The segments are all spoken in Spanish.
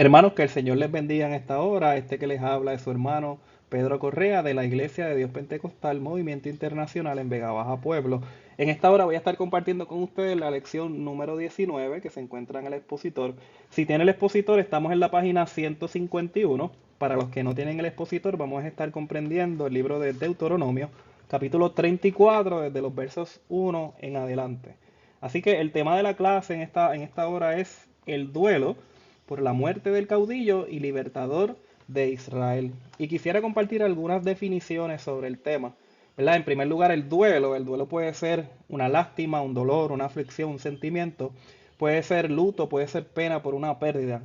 Hermanos, que el Señor les bendiga en esta hora. Este que les habla es su hermano Pedro Correa de la Iglesia de Dios Pentecostal Movimiento Internacional en Vega Baja, Pueblo. En esta hora voy a estar compartiendo con ustedes la lección número 19 que se encuentra en el expositor. Si tiene el expositor, estamos en la página 151. Para los que no tienen el expositor, vamos a estar comprendiendo el libro de Deuteronomio, capítulo 34, desde los versos 1 en adelante. Así que el tema de la clase en esta hora es el duelo por la muerte del caudillo y libertador de Israel. Y quisiera compartir algunas definiciones sobre el tema. ¿Verdad? En primer lugar, el duelo puede ser una lástima, un dolor, una aflicción, un sentimiento, puede ser luto, puede ser pena por una pérdida.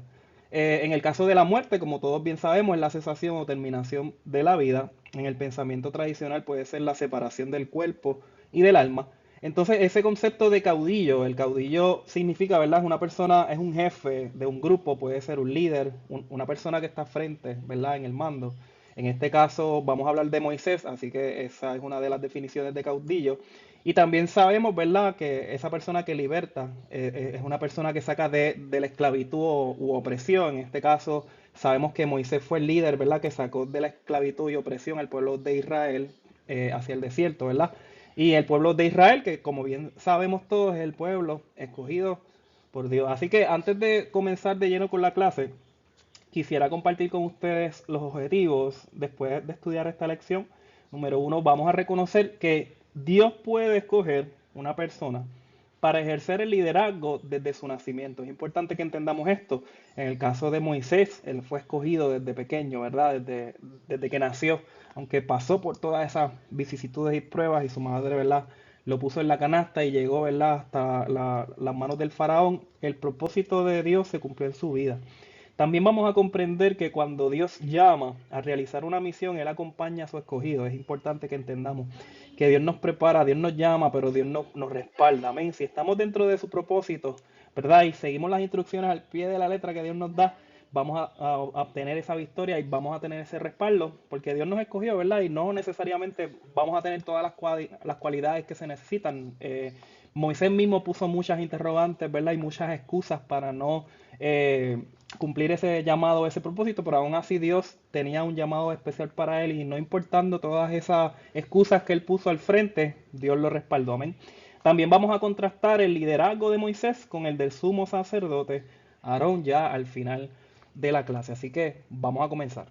En el caso de la muerte, como todos bien sabemos, es la cesación o terminación de la vida. En el pensamiento tradicional puede ser la separación del cuerpo y del alma. Entonces, ese concepto de caudillo, el caudillo significa, ¿verdad? Es una persona, es un jefe de un grupo, puede ser un líder, una persona que está frente, ¿verdad? En el mando. En este caso vamos a hablar de Moisés, así que esa es una de las definiciones de caudillo. Y también sabemos, ¿verdad?, que esa persona que liberta es una persona que saca de la esclavitud u opresión. En este caso sabemos que Moisés fue el líder, ¿verdad?, que sacó de la esclavitud y opresión al pueblo de Israel hacia el desierto, ¿verdad? Y el pueblo de Israel, que como bien sabemos todos, es el pueblo escogido por Dios. Así que antes de comenzar de lleno con la clase, quisiera compartir con ustedes los objetivos después de estudiar esta lección. Número uno, vamos a reconocer que Dios puede escoger una persona para ejercer el liderazgo desde su nacimiento. Es importante que entendamos esto. En el caso de Moisés, él fue escogido desde pequeño, ¿verdad? Desde que nació, aunque pasó por todas esas vicisitudes y pruebas y su madre, ¿verdad? Lo puso en la canasta y llegó, ¿verdad?, hasta las manos del faraón. El propósito de Dios se cumplió en su vida. También vamos a comprender que cuando Dios llama a realizar una misión, Él acompaña a su escogido. Es importante que entendamos que Dios nos prepara, Dios nos llama, pero Dios nos respalda. Amén. Si estamos dentro de su propósito, ¿verdad? Y seguimos las instrucciones al pie de la letra que Dios nos da, vamos a obtener esa victoria y vamos a tener ese respaldo, porque Dios nos escogió, ¿verdad? Y no necesariamente vamos a tener todas las cualidades que se necesitan. Moisés mismo puso muchas interrogantes, ¿verdad? Y muchas excusas para no eh, cumplir ese llamado, ese propósito, pero aún así Dios tenía un llamado especial para él y no importando todas esas excusas que él puso al frente, Dios lo respaldó. Amén. También vamos a contrastar el liderazgo de Moisés con el del sumo sacerdote Aarón ya al final de la clase. Así que vamos a comenzar.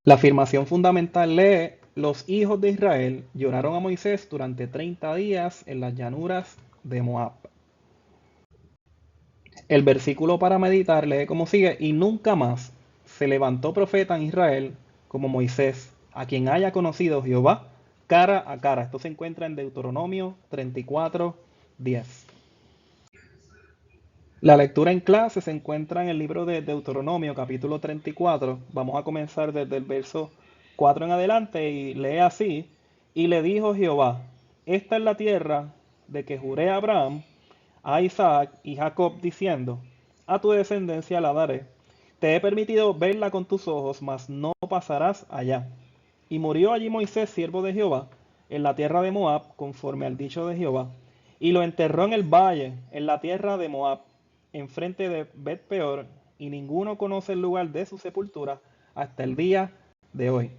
La afirmación fundamental lee: los hijos de Israel lloraron a Moisés durante 30 días en las llanuras de Moab. El versículo para meditar lee como sigue: y nunca más se levantó profeta en Israel como Moisés, a quien haya conocido Jehová cara a cara. Esto se encuentra en Deuteronomio 34:10. La lectura en clase se encuentra en el libro de Deuteronomio, capítulo 34. Vamos a comenzar desde el verso 4 en adelante y lee así: y le dijo Jehová: esta es la tierra de que juré a Abraham, a Isaac y Jacob, diciendo: a tu descendencia la daré. Te he permitido verla con tus ojos, mas no pasarás allá. Y murió allí Moisés, siervo de Jehová, en la tierra de Moab, conforme al dicho de Jehová, y lo enterró en el valle, en la tierra de Moab, enfrente de Bet Peor, y ninguno conoce el lugar de su sepultura hasta el día de hoy.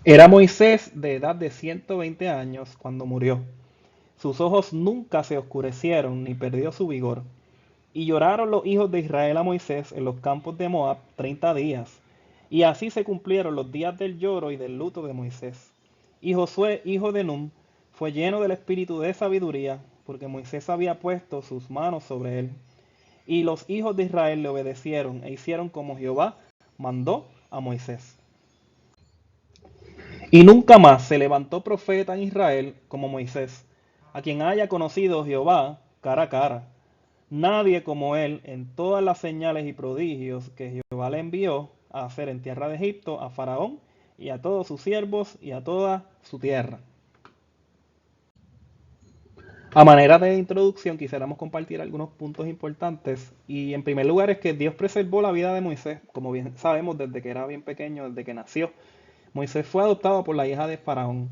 Era Moisés de edad de 120 años cuando murió. Sus ojos nunca se oscurecieron ni perdió su vigor. Y lloraron los hijos de Israel a Moisés en los campos de Moab 30 días. Y así se cumplieron los días del lloro y del luto de Moisés. Y Josué, hijo de Nun, fue lleno del espíritu de sabiduría, porque Moisés había puesto sus manos sobre él. Y los hijos de Israel le obedecieron e hicieron como Jehová mandó a Moisés. Y nunca más se levantó profeta en Israel como Moisés, a quien haya conocido Jehová cara a cara. Nadie como él en todas las señales y prodigios que Jehová le envió a hacer en tierra de Egipto a Faraón y a todos sus siervos y a toda su tierra. A manera de introducción quisiéramos compartir algunos puntos importantes y en primer lugar es que Dios preservó la vida de Moisés, como bien sabemos desde que era bien pequeño, desde que nació. Moisés fue adoptado por la hija de Faraón.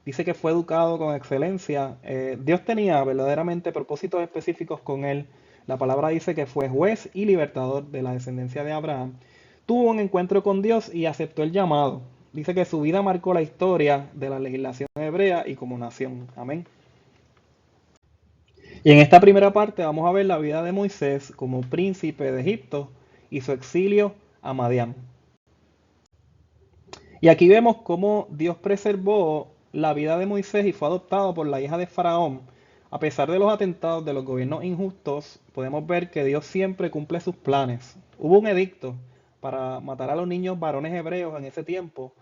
Dice que fue educado con excelencia. Dios tenía verdaderamente propósitos específicos con él. La palabra dice que fue juez y libertador de la descendencia de Abraham. Tuvo un encuentro con Dios y aceptó el llamado. Dice que su vida marcó la historia de la legislación hebrea y como nación. Amén. Y en esta primera parte vamos a ver la vida de Moisés como príncipe de Egipto y su exilio a Madián. Y aquí vemos cómo Dios preservó la vida de Moisés y fue adoptado por la hija de Faraón. A pesar de los atentados de los gobiernos injustos, podemos ver que Dios siempre cumple sus planes. Hubo un edicto para matar a los niños varones hebreos en ese tiempo,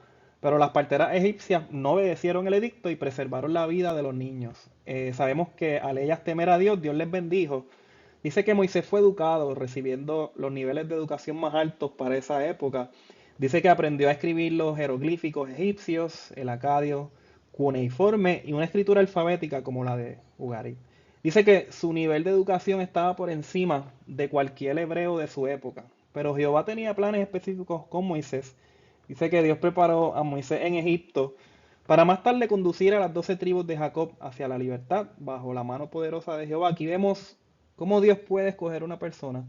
pero las parteras egipcias no obedecieron el edicto y preservaron la vida de los niños. Sabemos que al ellas temer a Dios, Dios les bendijo. Dice que Moisés fue educado, recibiendo los niveles de educación más altos para esa época. Dice que aprendió a escribir los jeroglíficos egipcios, el acadio, cuneiforme y una escritura alfabética como la de Ugarit. Dice que su nivel de educación estaba por encima de cualquier hebreo de su época, pero Jehová tenía planes específicos con Moisés. Dice que Dios preparó a Moisés en Egipto para más tarde conducir a las 12 tribus de Jacob hacia la libertad bajo la mano poderosa de Jehová. Aquí vemos cómo Dios puede escoger una persona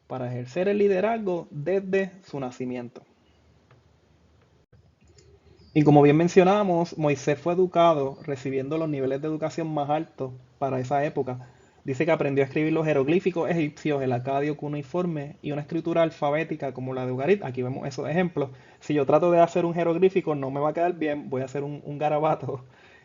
para ejercer el liderazgo desde su nacimiento. Y como bien mencionábamos, Moisés fue educado recibiendo los niveles de educación más altos para esa época. Dice que aprendió a escribir los jeroglíficos egipcios, el acadio cuneiforme y una escritura alfabética como la de Ugarit. Aquí vemos esos ejemplos. Si yo trato de hacer un jeroglífico no me va a quedar bien, voy a hacer un garabato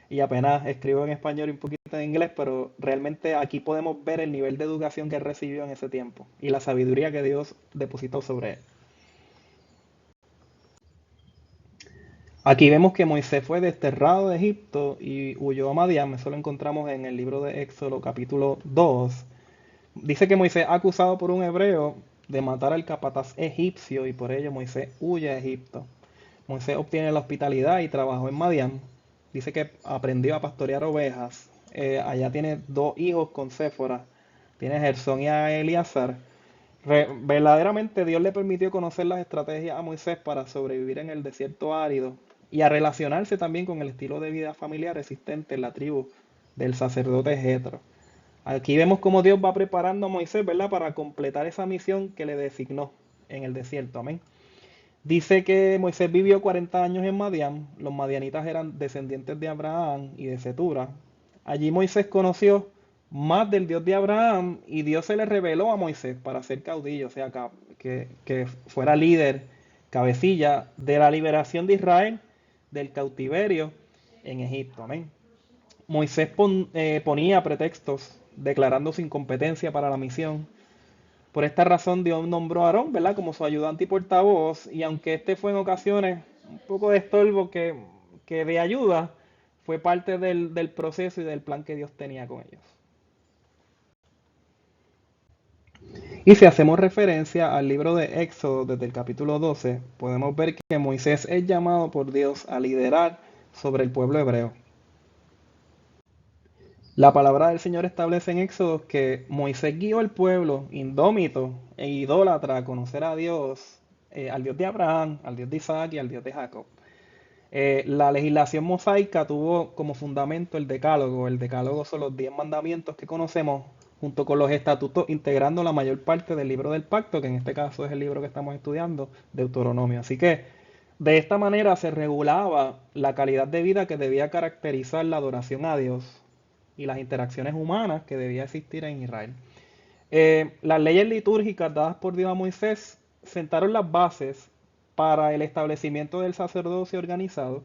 y apenas escribo en español y un poquito en inglés, pero realmente aquí podemos ver el nivel de educación que él recibió en ese tiempo y la sabiduría que Dios depositó sobre él. Aquí vemos que Moisés fue desterrado de Egipto y huyó a Madián. Eso lo encontramos en el libro de Éxodo capítulo 2. Dice que Moisés es acusado por un hebreo de matar al capataz egipcio y por ello Moisés huye a Egipto. Moisés obtiene la hospitalidad y trabajó en Madián. Dice que aprendió a pastorear ovejas. Allá tiene dos hijos con Séfora. Tiene a Gersón y a Eleazar. Verdaderamente Dios le permitió conocer las estrategias a Moisés para sobrevivir en el desierto árido y a relacionarse también con el estilo de vida familiar existente en la tribu del sacerdote Jetro. Aquí vemos cómo Dios va preparando a Moisés, ¿verdad?, para completar esa misión que le designó en el desierto. Amén. Dice que Moisés vivió 40 años en Madián. Los madianitas eran descendientes de Abraham y de Cetura. Allí Moisés conoció más del Dios de Abraham y Dios se le reveló a Moisés para ser caudillo, o sea, que fuera líder, cabecilla de la liberación de Israel del cautiverio en Egipto. Amén. Moisés ponía pretextos declarando su incompetencia para la misión. Por esta razón Dios nombró a Aarón, ¿verdad?, como su ayudante y portavoz, y aunque este fue en ocasiones un poco de estorbo que de ayuda, fue parte del proceso y del plan que Dios tenía con ellos. Y si hacemos referencia al libro de Éxodo desde el capítulo 12, podemos ver que Moisés es llamado por Dios a liderar sobre el pueblo hebreo. La palabra del Señor establece en Éxodo que Moisés guió al pueblo indómito e idólatra a conocer a Dios, al Dios de Abraham, al Dios de Isaac y al Dios de Jacob. La legislación mosaica tuvo como fundamento el decálogo. El decálogo son los 10 mandamientos que conocemos junto con los estatutos, integrando la mayor parte del libro del pacto, que en este caso es el libro que estamos estudiando, Deuteronomio. Así que de esta manera se regulaba la calidad de vida que debía caracterizar la adoración a Dios y las interacciones humanas que debía existir en Israel. Las leyes litúrgicas dadas por Dios a Moisés sentaron las bases para el establecimiento del sacerdocio organizado,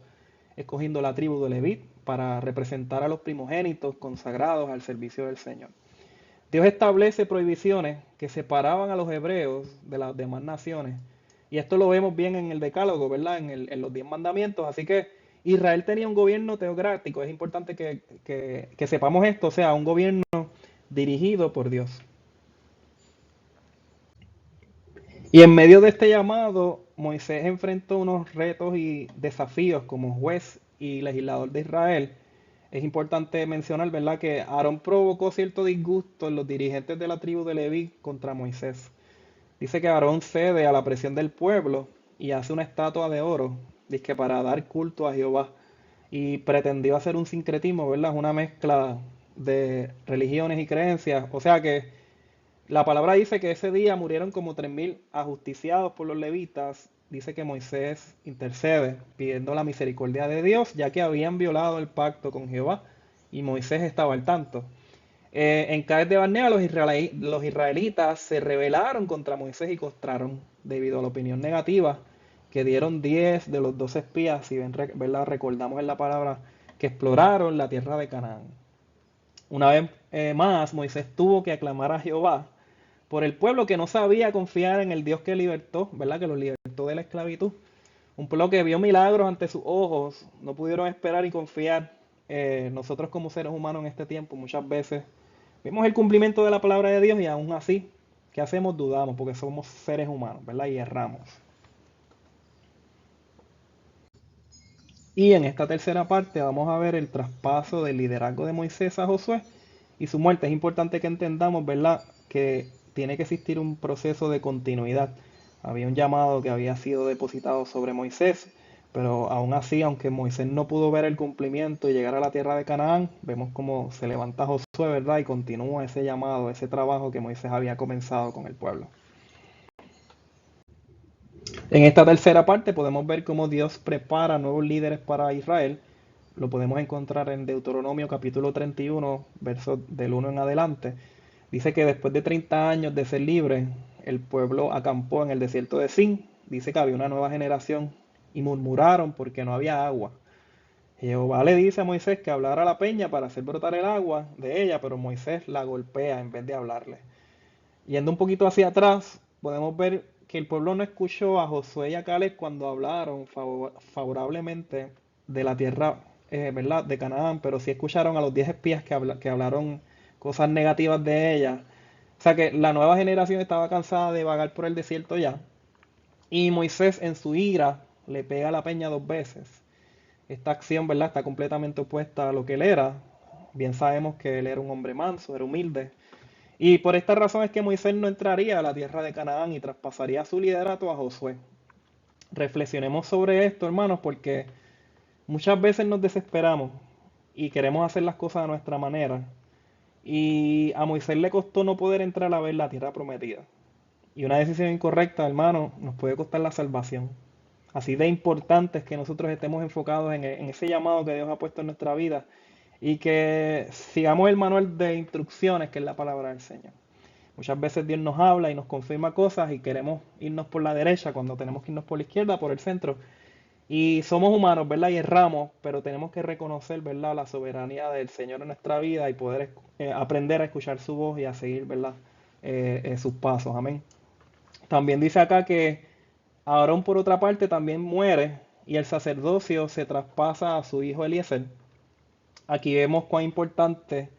escogiendo la tribu de Levit para representar a los primogénitos consagrados al servicio del Señor. Dios establece prohibiciones que separaban a los hebreos de las demás naciones. Y esto lo vemos bien en el Decálogo, ¿verdad? En los 10 mandamientos. Así que Israel tenía un gobierno teocrático. Es importante que sepamos esto, o sea, un gobierno dirigido por Dios. Y en medio de este llamado, Moisés enfrentó unos retos y desafíos como juez y legislador de Israel. Es importante mencionar, ¿verdad?, que Aarón provocó cierto disgusto en los dirigentes de la tribu de Leví contra Moisés. Dice que Aarón cede a la presión del pueblo y hace una estatua de oro, dice, para dar culto a Jehová. y pretendió hacer un sincretismo, ¿verdad? Una mezcla de religiones y creencias. O sea que la palabra dice que ese día murieron como 3.000 ajusticiados por los levitas. Dice que Moisés intercede pidiendo la misericordia de Dios, ya que habían violado el pacto con Jehová y Moisés estaba al tanto. En Cades de Barnea los israelitas se rebelaron contra Moisés y costraron debido a la opinión negativa que dieron 10 de los 12 espías, si ven, ¿verdad? Recordamos en la palabra, que exploraron la tierra de Canaán. Una vez más, Moisés tuvo que aclamar a Jehová por el pueblo que no sabía confiar en el Dios que libertó, ¿verdad? Que los libertó de la esclavitud. Un pueblo que vio milagros ante sus ojos, no pudieron esperar y confiar. Nosotros como seres humanos en este tiempo muchas veces vemos el cumplimiento de la palabra de Dios y aún así, ¿qué hacemos? Dudamos porque somos seres humanos, ¿verdad? Y erramos. Y en esta tercera parte vamos a ver el traspaso del liderazgo de Moisés a Josué y su muerte. Es importante que entendamos, ¿verdad?, que tiene que existir un proceso de continuidad. Había un llamado que había sido depositado sobre Moisés, pero aún así, aunque Moisés no pudo ver el cumplimiento y llegar a la tierra de Canaán, vemos cómo se levanta Josué, ¿verdad?, y continúa ese llamado, ese trabajo que Moisés había comenzado con el pueblo. En esta tercera parte podemos ver cómo Dios prepara nuevos líderes para Israel. Lo podemos encontrar en Deuteronomio capítulo 31, versos del 1 en adelante. Dice que después de 30 años de ser libre, el pueblo acampó en el desierto de Sin. Dice que había una nueva generación y murmuraron porque no había agua. Jehová le dice a Moisés que hablara a la peña para hacer brotar el agua de ella, pero Moisés la golpea en vez de hablarle. Yendo un poquito hacia atrás, podemos ver que el pueblo no escuchó a Josué y a Caleb cuando hablaron favorablemente de la tierra, ¿verdad?, de Canaán, pero sí escucharon a los 10 espías que hablaron cosas negativas de ella. O sea que la nueva generación estaba cansada de vagar por el desierto ya. Y Moisés en su ira le pega a la peña 2 veces. Esta acción, ¿verdad?, está completamente opuesta a lo que él era. Bien sabemos que él era un hombre manso, era humilde. Y por esta razón es que Moisés no entraría a la tierra de Canaán y traspasaría su liderato a Josué. Reflexionemos sobre esto, hermanos, porque muchas veces nos desesperamos y queremos hacer las cosas a nuestra manera. Y a Moisés le costó no poder entrar a ver la tierra prometida. Y una decisión incorrecta, hermano, nos puede costar la salvación. Así de importante es que nosotros estemos enfocados en ese llamado que Dios ha puesto en nuestra vida y que sigamos el manual de instrucciones que es la palabra del Señor. Muchas veces Dios nos habla y nos confirma cosas y queremos irnos por la derecha cuando tenemos que irnos por la izquierda, por el centro. Y somos humanos, ¿verdad? Y erramos, pero tenemos que reconocer, ¿verdad?, la soberanía del Señor en nuestra vida y poder aprender a escuchar su voz y a seguir, ¿verdad?, sus pasos. Amén. También dice acá que Aarón, por otra parte, también muere y el sacerdocio se traspasa a su hijo Eliezer. Aquí vemos cuán importante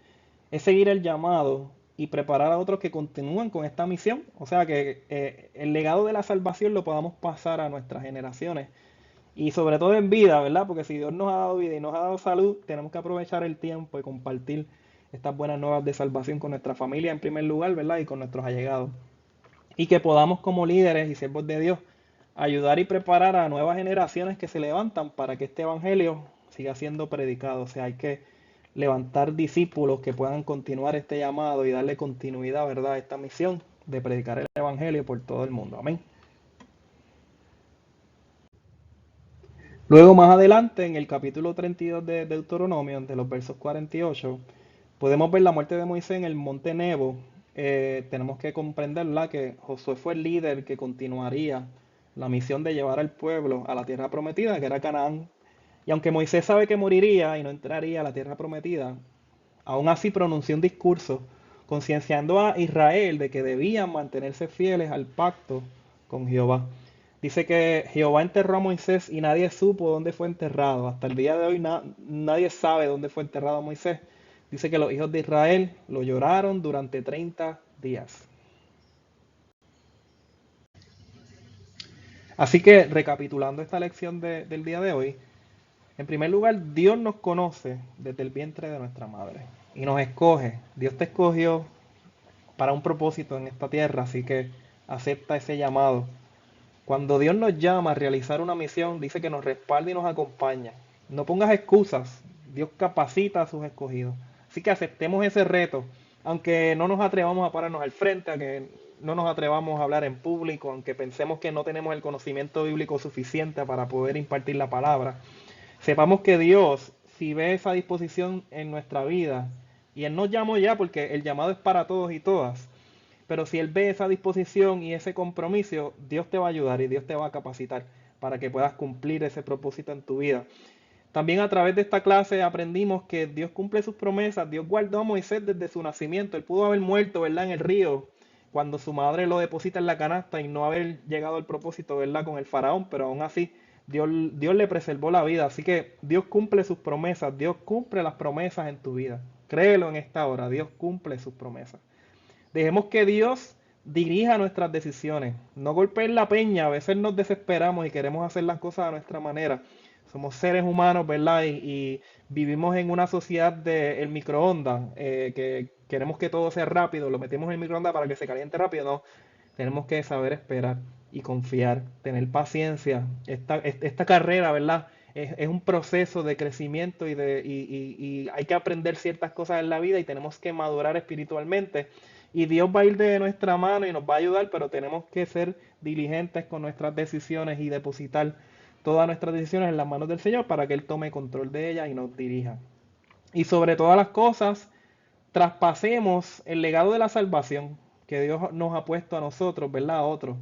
es seguir el llamado y preparar a otros que continúen con esta misión. O sea, que el legado de la salvación lo podamos pasar a nuestras generaciones. Y sobre todo en vida, ¿verdad? Porque si Dios nos ha dado vida y nos ha dado salud, tenemos que aprovechar el tiempo y compartir estas buenas nuevas de salvación con nuestra familia en primer lugar, ¿verdad? Y con nuestros allegados. Y que podamos como líderes y siervos de Dios ayudar y preparar a nuevas generaciones que se levantan para que este evangelio siga siendo predicado. O sea, hay que levantar discípulos que puedan continuar este llamado y darle continuidad, ¿verdad?, a esta misión de predicar el evangelio por todo el mundo. Amén. Luego más adelante, en el capítulo 32 de Deuteronomio, de los versos 48, podemos ver la muerte de Moisés en el monte Nebo. Tenemos que comprenderla que Josué fue el líder que continuaría la misión de llevar al pueblo a la tierra prometida, que era Canaán. Y aunque Moisés sabe que moriría y no entraría a la tierra prometida, aún así pronunció un discurso concienciando a Israel de que debían mantenerse fieles al pacto con Jehová. Dice que Jehová enterró a Moisés y nadie supo dónde fue enterrado. Hasta el día de hoy nadie sabe dónde fue enterrado Moisés. Dice que los hijos de Israel lo lloraron durante 30 días. Así que recapitulando esta lección del día de hoy, en primer lugar, Dios nos conoce desde el vientre de nuestra madre y nos escoge. Dios te escogió para un propósito en esta tierra, así que acepta ese llamado. Cuando Dios nos llama a realizar una misión, dice que nos respalda y nos acompaña. No pongas excusas. Dios capacita a sus escogidos. Así que aceptemos ese reto, aunque no nos atrevamos a pararnos al frente, a que no nos atrevamos a hablar en público, aunque pensemos que no tenemos el conocimiento bíblico suficiente para poder impartir la palabra. Sepamos que Dios, si ve esa disposición en nuestra vida, y Él nos llamó ya porque el llamado es para todos y todas, pero si Él ve esa disposición y ese compromiso, Dios te va a ayudar y Dios te va a capacitar para que puedas cumplir ese propósito en tu vida. También a través de esta clase aprendimos que Dios cumple sus promesas. Dios guardó a Moisés desde su nacimiento. Él pudo haber muerto, ¿verdad?, en el río cuando su madre lo deposita en la canasta y no haber llegado al propósito, ¿verdad?, con el faraón, pero aún así Dios le preservó la vida. Así que Dios cumple sus promesas. Dios cumple las promesas en tu vida. Créelo en esta hora. Dios cumple sus promesas. Dejemos que Dios dirija nuestras decisiones. No golpeen la peña. A veces nos desesperamos y queremos hacer las cosas a nuestra manera. Somos seres humanos, ¿verdad? Y vivimos en una sociedad del microondas, que queremos que todo sea rápido, lo metemos en el microondas para que se caliente rápido. No, tenemos que saber esperar y confiar, tener paciencia. Esta carrera, ¿verdad? Es un proceso de crecimiento y hay que aprender ciertas cosas en la vida y tenemos que madurar espiritualmente. Y Dios va a ir de nuestra mano y nos va a ayudar, pero tenemos que ser diligentes con nuestras decisiones y depositar todas nuestras decisiones en las manos del Señor para que Él tome control de ellas y nos dirija. Y sobre todas las cosas, traspasemos el legado de la salvación que Dios nos ha puesto a nosotros, ¿verdad? A otros,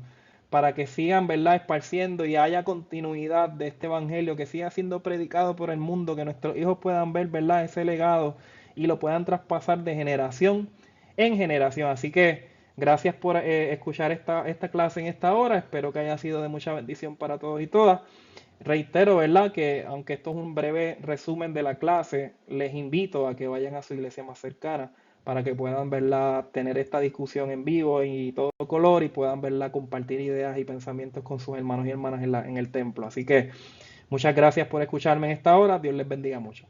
para que sigan, ¿verdad?, esparciendo y haya continuidad de este evangelio, que siga siendo predicado por el mundo, que nuestros hijos puedan ver, ¿verdad?, ese legado y lo puedan traspasar de generación en generación. Así que gracias por escuchar esta clase en esta hora. Espero que haya sido de mucha bendición para todos y todas. Reitero, ¿verdad?, que aunque esto es un breve resumen de la clase, les invito a que vayan a su iglesia más cercana para que puedan, ¿verdad?, tener esta discusión en vivo y todo color y puedan, ¿verdad?, compartir ideas y pensamientos con sus hermanos y hermanas en el templo. Así que muchas gracias por escucharme en esta hora. Dios les bendiga mucho.